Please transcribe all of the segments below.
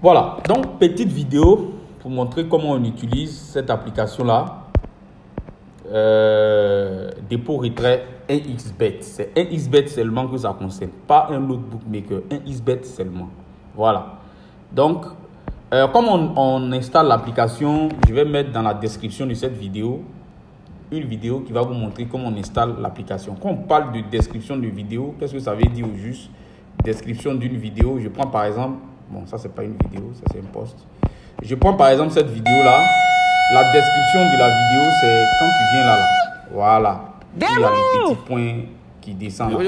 Voilà, donc petite vidéo pour montrer comment on utilise cette application-là. Dépôt retrait 1xBet. C'est 1xBet seulement que ça concerne, pas un autre bookmaker, 1xBet seulement. Voilà. Donc, comme on installe l'application, je vais mettre dans la description de cette vidéo une vidéo qui va vous montrer comment on installe l'application. Quand on parle de description de vidéo, qu'est-ce que ça veut dire au juste? Description d'une vidéo, je prends par exemple, bon ça c'est pas une vidéo, ça c'est un post. Je prends par exemple cette vidéo-là. La description de la vidéo, c'est quand tu viens là. Voilà. Il y a le petit point qui descend. Là. Dans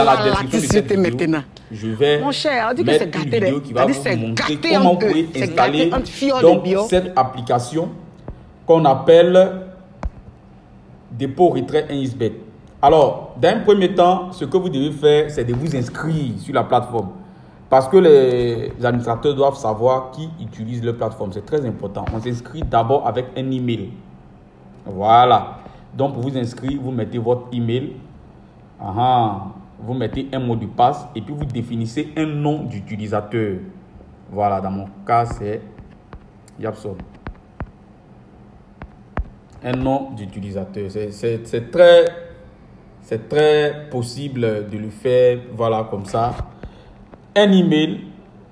la description de cette vidéo, je vais mettre une vidéo qui va vous montrer comment vous pouvez installer donc, cette application qu'on appelle Dépôt Retrait 1xBet. Alors, dans un premier temps, ce que vous devez faire, c'est de vous inscrire sur la plateforme. Parce que les administrateurs doivent savoir qui utilise leur plateforme. C'est très important. On s'inscrit d'abord avec un email. Voilà. Donc, pour vous inscrire, vous mettez votre email. Vous mettez un mot de passe et puis vous définissez un nom d'utilisateur. Voilà. Dans mon cas, c'est Yapson. Un nom d'utilisateur. C'est très possible de le faire. Voilà, comme ça. Un email,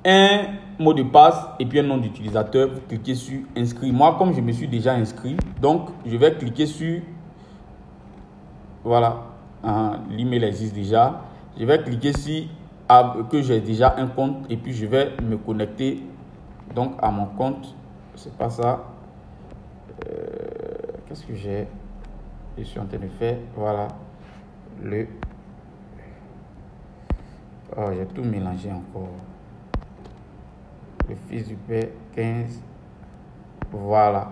un mot de passe et puis un nom d'utilisateur. Vous cliquez sur inscrire. Moi, comme je me suis déjà inscrit, donc je vais cliquer sur voilà. L'email existe déjà. Je vais cliquer sur que j'ai déjà un compte et puis je vais me connecter donc à mon compte. C'est pas ça. Qu'est-ce que j'ai? Je suis en train de faire. Voilà. Oh, j'ai tout mélangé encore. Le fils du père, 15. Voilà.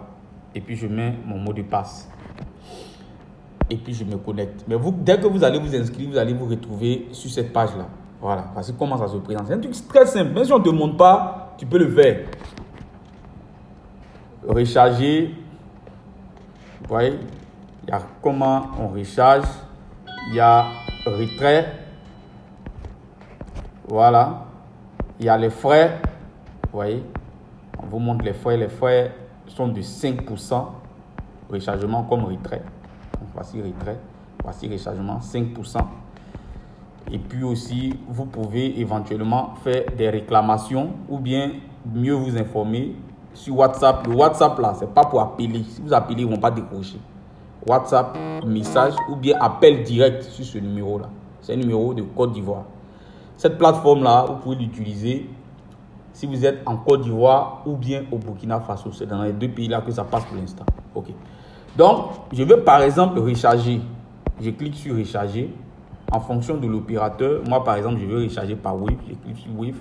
Et puis, je mets mon mot de passe. Et puis, je me connecte. Mais vous, dès que vous allez vous inscrire, vous allez vous retrouver sur cette page-là. Voilà. Parce que comment ça se présente? C'est un truc très simple. Même si on ne te montre pas, tu peux le faire. Recharger. Vous voyez? Il y a comment on recharge. Il y a retrait. Voilà. Il y a les frais. Vous voyez. On vous montre les frais. Les frais sont de 5%. Rechargement comme retrait. Donc, voici retrait. Voici rechargement 5%. Et puis aussi, vous pouvez éventuellement faire des réclamations ou bien mieux vous informer sur WhatsApp. Le WhatsApp là, c'est pas pour appeler. Si vous appelez, ils ne vont pas décrocher. WhatsApp, message ou bien appel direct sur ce numéro là. C'est un numéro de Côte d'Ivoire. Cette plateforme-là, vous pouvez l'utiliser si vous êtes en Côte d'Ivoire ou bien au Burkina Faso. C'est dans les deux pays-là que ça passe pour l'instant. Ok. Donc, je veux par exemple recharger. Je clique sur recharger en fonction de l'opérateur. Moi, par exemple, je veux recharger par Wave. Je clique sur Wave.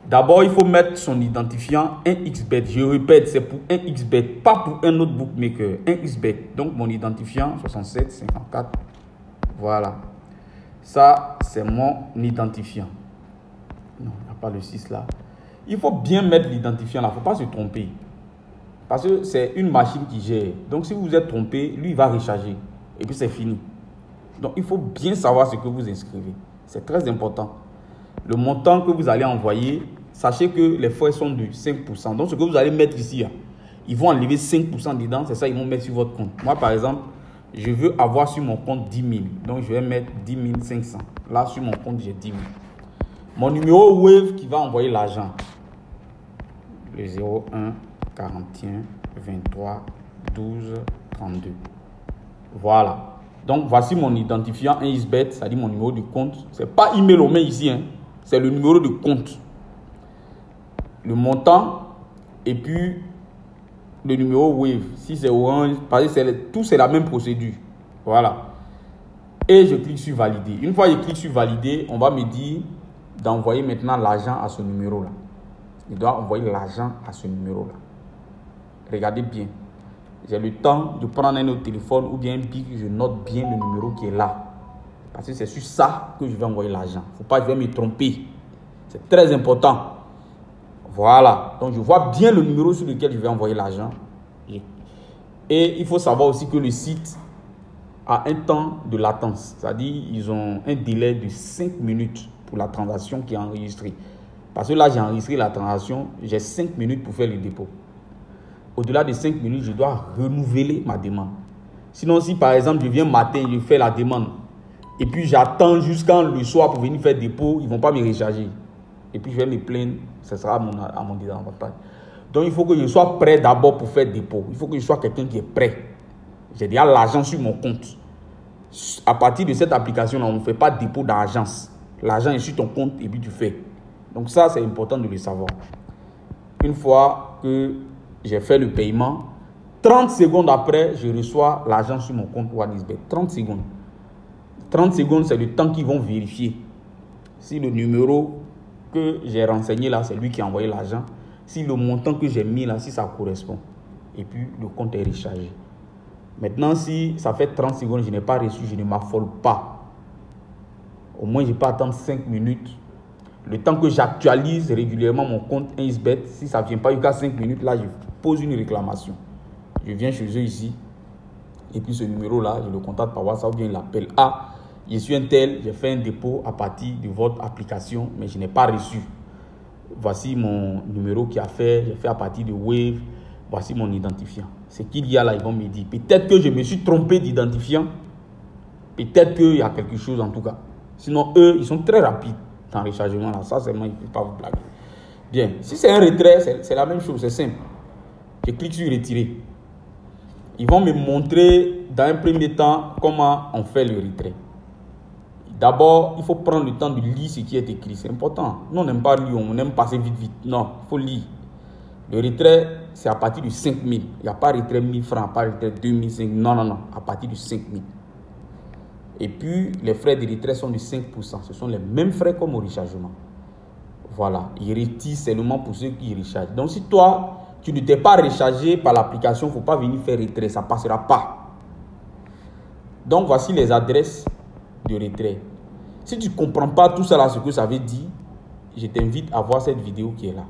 D'abord, il faut mettre son identifiant 1xBet. Je répète, c'est pour 1xBet, pas pour un autre bookmaker. 1xBet. Donc, mon identifiant 67 54. Voilà. Ça, c'est mon identifiant. Non, il n'y a pas le 6 là. Il faut bien mettre l'identifiant là. Il ne faut pas se tromper. Parce que c'est une machine qui gère. Donc, si vous vous êtes trompé, lui, il va recharger. Et puis, c'est fini. Donc, il faut bien savoir ce que vous inscrivez. C'est très important. Le montant que vous allez envoyer, sachez que les frais sont de 5%. Donc, ce que vous allez mettre ici, ils vont enlever 5% dedans. C'est ça, ils vont mettre sur votre compte. Moi, par exemple, je veux avoir sur mon compte 10 000. Donc, je vais mettre 10 500. Là, sur mon compte, j'ai 10 000. Mon numéro Wave qui va envoyer l'argent. Le 01 41 23 12 32. Voilà. Donc, voici mon identifiant 1xBet, c'est-à-dire mon numéro de compte. Ce n'est pas email au main ici. C'est le numéro de compte. Le montant et puis le numéro Wave. Si c'est Orange, parce que tout c'est la même procédure. Voilà. Et je clique sur valider. Une fois que je clique sur valider, on va me dire d'envoyer maintenant l'argent à ce numéro-là. Il doit envoyer l'argent à ce numéro-là. Regardez bien. J'ai le temps de prendre un autre téléphone ou bien un pic, je note bien le numéro qui est là. Parce que c'est sur ça que je vais envoyer l'argent. Il ne faut pas que je vais me tromper. C'est très important. Voilà. Donc, je vois bien le numéro sur lequel je vais envoyer l'argent. Et il faut savoir aussi que le site a un temps de latence. C'est-à-dire ils ont un délai de 5 minutes pour la transaction qui est enregistrée. Parce que là, j'ai enregistré la transaction, j'ai 5 minutes pour faire le dépôt. Au-delà de 5 minutes, je dois renouveler ma demande. Sinon, si par exemple, je viens matin, je fais la demande, et puis j'attends jusqu'à le soir pour venir faire le dépôt, ils ne vont pas me recharger. Et puis je vais me plaindre, ce sera à mon désavantage. Donc il faut que je sois prêt d'abord pour faire le dépôt. Il faut que je sois quelqu'un qui est prêt. J'ai déjà l'argent sur mon compte. À partir de cette application-là, on ne fait pas de dépôt d'agence. L'argent est sur ton compte et puis tu fais. Donc ça, c'est important de le savoir. Une fois que j'ai fait le paiement, 30 secondes après, je reçois l'argent sur mon compte OneXBet. 30 secondes. 30 secondes, c'est le temps qu'ils vont vérifier si le numéro que j'ai renseigné là, c'est lui qui a envoyé l'argent. Si le montant que j'ai mis là, si ça correspond. Et puis, le compte est rechargé. Maintenant, si ça fait 30 secondes, je n'ai pas reçu, je ne m'affole pas. Au moins, je peux attendre 5 minutes. Le temps que j'actualise régulièrement mon compte OneXBet, si ça ne vient pas jusqu'à 5 minutes, là, je pose une réclamation. Je viens chez eux ici. Et puis, ce numéro-là, je le contacte par WhatsApp ou bien il l'appelle. Ah, je suis un tel, j'ai fait un dépôt à partir de votre application, mais je n'ai pas reçu. Voici mon numéro qui a fait, j'ai fait à partir de Wave. Voici mon identifiant. Ce qu'il y a là, ils vont me dire. Peut-être que je me suis trompé d'identifiant. Peut-être qu'il y a quelque chose en tout cas. Sinon, eux, ils sont très rapides dans le rechargement là. Ça, seulement, ils ne peuvent pas vous blaguer. Bien. Si c'est un retrait, c'est la même chose, c'est simple. Je clique sur retirer. Ils vont me montrer dans un premier temps comment on fait le retrait. D'abord, il faut prendre le temps de lire ce qui est écrit. C'est important. Nous, on n'aime pas lire, on aime passer vite, vite. Non, il faut lire. Le retrait, c'est à partir de 5 000. Il n'y a pas de retrait 1 000 francs, pas de retrait 2 000, 5 000. Non, non, non. À partir de 5 000. Et puis, les frais de retrait sont de 5%. Ce sont les mêmes frais comme au rechargement. Voilà. Ils retirent seulement pour ceux qui rechargent. Donc, si toi, tu ne t'es pas rechargé par l'application, il ne faut pas venir faire retrait. Ça ne passera pas. Donc, voici les adresses de retrait. Si tu ne comprends pas tout ça là, ce que ça veut dire, je t'invite à voir cette vidéo qui est là.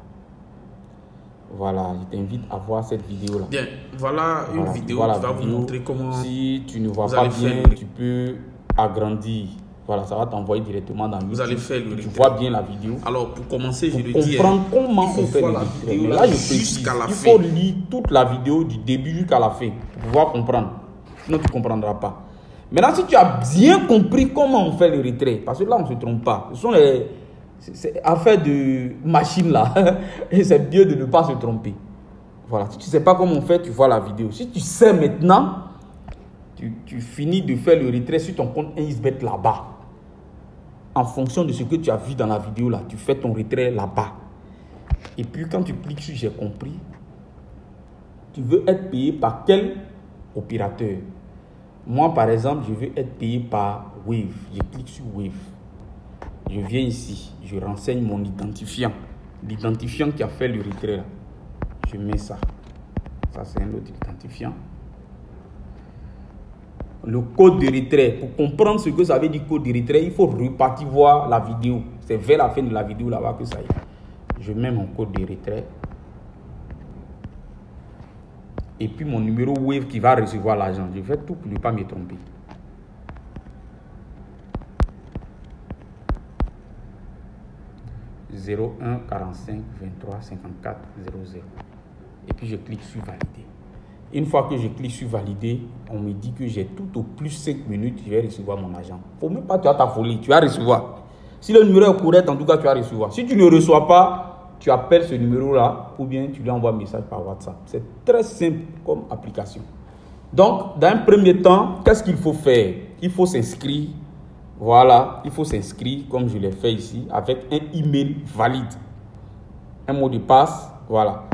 Voilà, je t'invite à voir cette vidéo là. Bien, voilà une vidéo qui va vous montrer comment. Si tu ne vois pas bien, tu peux agrandir. Voilà, ça va t'envoyer directement dans YouTube. Vous allez faire le tu vois bien la vidéo. Alors, pour commencer, je le dis. Comprendre comment on fait la vidéo. Mais là, je précise, il faut lire toute la vidéo du début jusqu'à la fin pour pouvoir comprendre. Sinon, tu ne comprendras pas. Maintenant, si tu as bien compris comment on fait le retrait, parce que là, on ne se trompe pas. Ce sont les affaires de machine là. Et c'est mieux de ne pas se tromper. Voilà. Si tu ne sais pas comment on fait, tu vois la vidéo. Si tu sais maintenant, tu finis de faire le retrait sur ton compte OneXBet là-bas. En fonction de ce que tu as vu dans la vidéo là, tu fais ton retrait là-bas. Et puis quand tu cliques sur j'ai compris, tu veux être payé par quel opérateur? Moi par exemple, je veux être payé par Wave. Je clique sur Wave. Je viens ici, je renseigne mon identifiant. L'identifiant qui a fait le retrait là. Je mets ça. Ça c'est un autre identifiant. Le code de retrait. Pour comprendre ce que ça veut dire code de retrait, il faut repartir voir la vidéo. C'est vers la fin de la vidéo là-bas que ça y est. Je mets mon code de retrait. Et puis mon numéro Wave qui va recevoir l'argent. Je fais tout pour ne pas me tromper. « 01 45 23 54 00 » Et puis je clique sur valider. Une fois que je clique sur valider, on me dit que j'ai tout au plus 5 minutes, je vais recevoir mon argent. Il ne faut même pas tu as ta folie, tu vas recevoir. Si le numéro est correct, en tout cas, tu vas recevoir. Si tu ne reçois pas, tu appelles ce numéro-là ou bien tu lui envoies un message par WhatsApp. C'est très simple comme application. Donc, dans un premier temps, qu'est-ce qu'il faut faire? Il faut s'inscrire. Voilà, il faut s'inscrire comme je l'ai fait ici avec un email valide. Un mot de passe, voilà.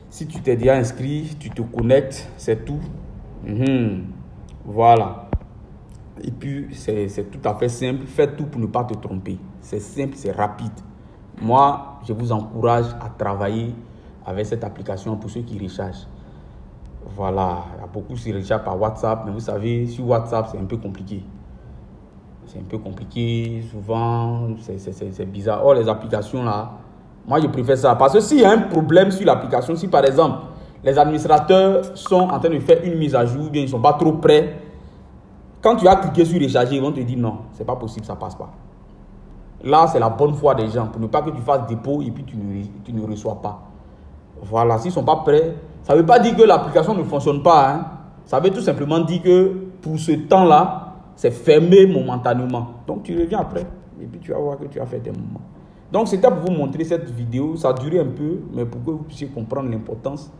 Si tu t'es déjà inscrit, tu te connectes, c'est tout. Voilà. Et puis, c'est tout à fait simple. Fais tout pour ne pas te tromper. C'est simple, c'est rapide. Moi, je vous encourage à travailler avec cette application pour ceux qui rechargent. Voilà. Il y a beaucoup qui rechargent par WhatsApp, mais vous savez, sur WhatsApp, c'est un peu compliqué. C'est un peu compliqué. Souvent, c'est bizarre. Oh, les applications là, moi, je préfère ça. Parce que s'il y a un problème sur l'application, si par exemple, les administrateurs sont en train de faire une mise à jour, ou bien ils ne sont pas trop prêts, Quand tu vas cliquer sur recharger, ils vont te dire non, c'est pas possible, ça passe pas. Là, c'est la bonne foi des gens pour ne pas que tu fasses dépôt et puis tu ne reçois pas. Voilà, s'ils ne sont pas prêts, ça ne veut pas dire que l'application ne fonctionne pas. Hein. Ça veut tout simplement dire que pour ce temps-là, c'est fermé momentanément. Donc, tu reviens après et puis tu vas voir que tu as fait tes moments. Donc, c'était pour vous montrer cette vidéo. Ça a duré un peu, mais pour que vous puissiez comprendre l'importance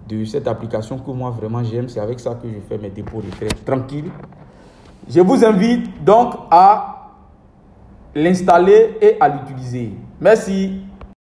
de cette application que moi, vraiment, j'aime. C'est avec ça que je fais mes dépôts de retraite tranquille. Je vous invite donc à l'installer et à l'utiliser. Merci.